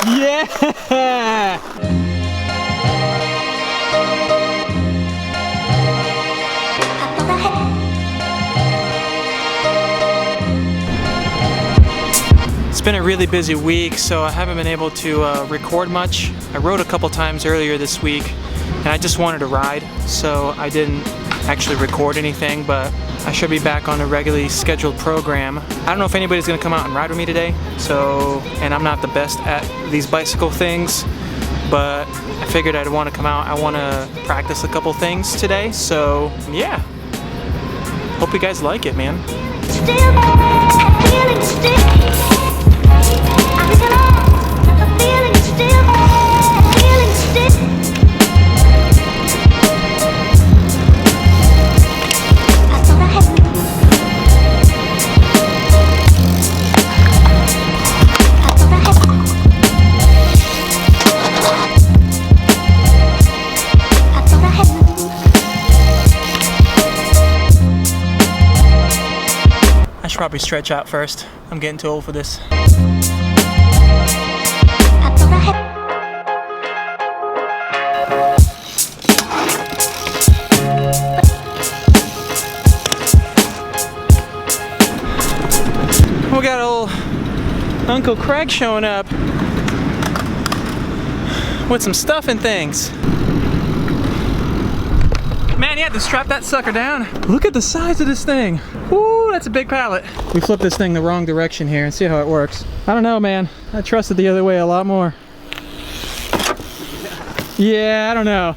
Yeah! It's been a really busy week, so I haven't been able to record much. I rode a couple times earlier this week, and I just wanted to ride, so I didn't actually record anything, but I should be back on a regularly scheduled program. I don't know if anybody's gonna come out and ride with me today, and I'm not the best at these bicycle things, but I figured I'd want to come out. I want to practice a couple things today, so yeah. Hope you guys like it, man. I should probably stretch out first. I'm getting too old for this. We got old Uncle Craig showing up with some stuff and things. Man, you had to strap that sucker down. Look at the size of this thing. Woo, that's a big pallet. We flipped this thing the wrong direction here and see how it works. I don't know, man. I trusted the other way a lot more. Yeah, I don't know.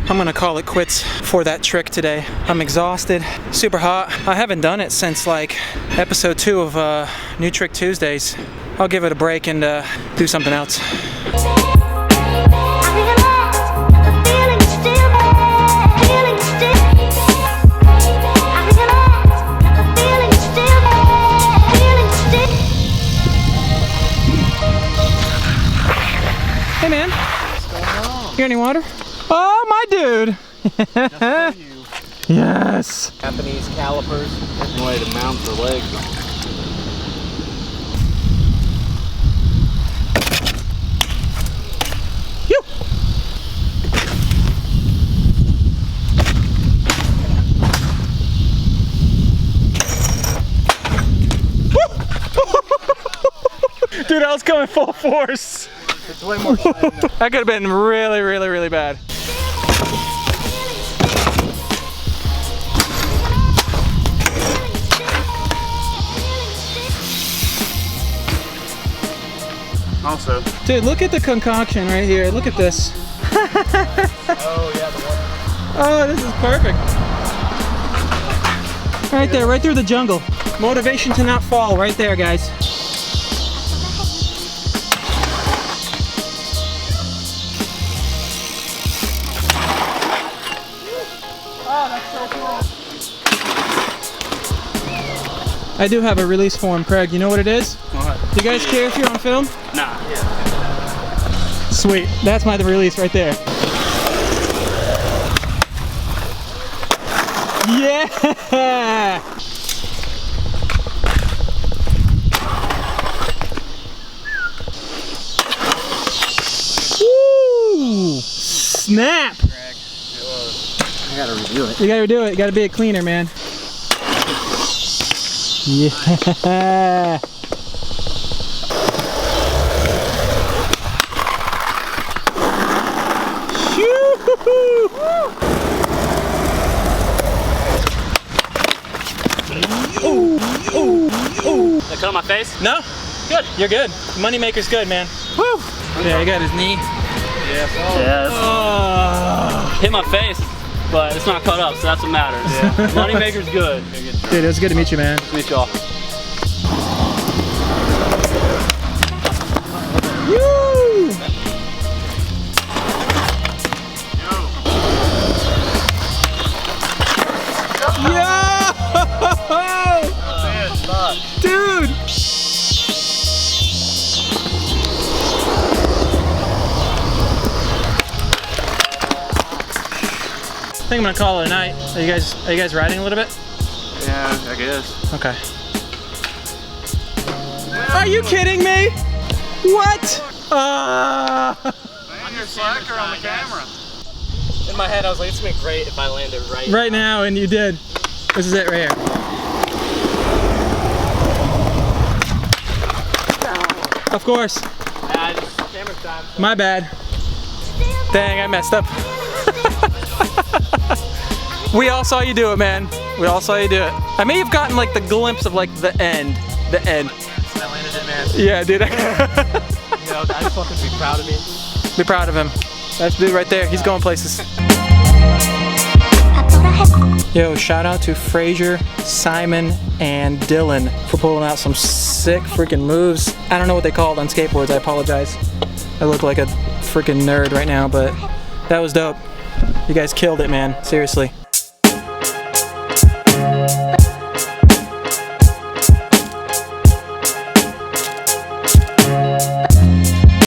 I'm gonna call it quits for that trick today. I'm exhausted, super hot. I haven't done it since like episode 2 of New Trick Tuesdays. I'll give it a break and do something else. Hey man, you got any water? Oh, my dude! Just for you. Yes! Japanese calipers. There's no way to mount the legs. You! Dude, I was coming full force. It's way more fun. That could have been really, really, really bad. Also. Dude, look at the concoction right here. Look at this. Oh, yeah, the water. Oh, this is perfect. Right there, right through the jungle. Motivation to not fall, right there, guys. I do have a release form, Craig. You know what it is? What? Do you guys care if you're on film? Nah. Yeah. Sweet. That's my release right there. Yeah! Woo! Snap! I gotta redo it. You gotta do it. You gotta be a cleaner, man. Yeah. That cut on my face? No? Good. You're good. Moneymaker's good, man. Woo! Yeah, he got his knee. Yes. Oh. Hit my face, but it's not cut up, so that's what matters. Yeah. Moneymaker's good. Dude, it was good to meet you, man. Meet y'all. Woo! think I'm gonna call it a night. Are you guys riding a little bit? Yeah, I guess. Okay. Are you kidding me? What? I'm your slacker on the camera. In my head, I was like, it's gonna be great if I landed Right now, and you did. This is it right here. Of course. Camera time. My bad. Dang, I messed up. We all saw you do it, man. We all saw you do it. I may have gotten like the glimpse of like the end. The end. I landed it, man. Yeah, dude. You know, I just want them to be proud of me. Be proud of him. That's the dude right there. He's going places. Yo, shout out to Frazier, Simon, and Dylan for pulling out some sick freaking moves. I don't know what they call it on skateboards. I apologize. I look like a freaking nerd right now, but that was dope. You guys killed it, man. Seriously.